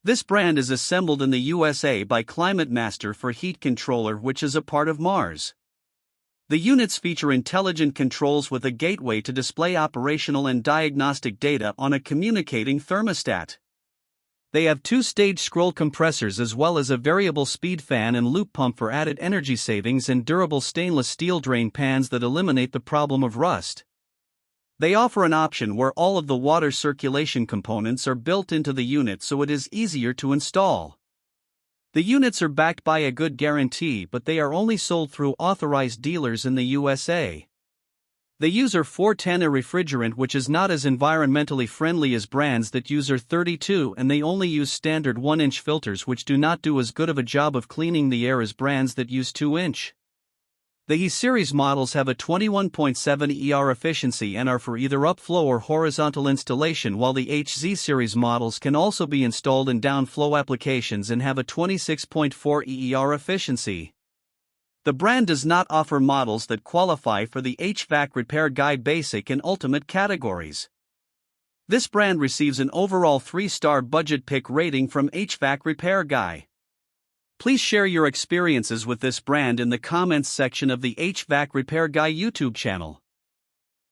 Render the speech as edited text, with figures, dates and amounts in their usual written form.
This brand is assembled in the USA by Climate Master for heat controller, which is a part of Mars. The units feature intelligent controls with a gateway to display operational and diagnostic data on a communicating thermostat. They have two-stage scroll compressors as well as a variable speed fan and loop pump for added energy savings and durable stainless steel drain pans that eliminate the problem of rust. They offer an option where all of the water circulation components are built into the unit so it is easier to install. The units are backed by a good guarantee, but they are only sold through authorized dealers in the USA. They use R-410, a refrigerant which is not as environmentally friendly as brands that use R-32, and they only use standard 1-inch filters which do not do as good of a job of cleaning the air as brands that use 2-inch. The E-Series models have a 21.7 ER efficiency and are for either upflow or horizontal installation, while the HZ-Series models can also be installed in downflow applications and have a 26.4 ER efficiency. The brand does not offer models that qualify for the HvacRepairGuy Basic and Ultimate categories. This brand receives an overall 3-star budget pick rating from HvacRepairGuy. Please share your experiences with this brand in the comments section of the HvacRepairGuy YouTube channel.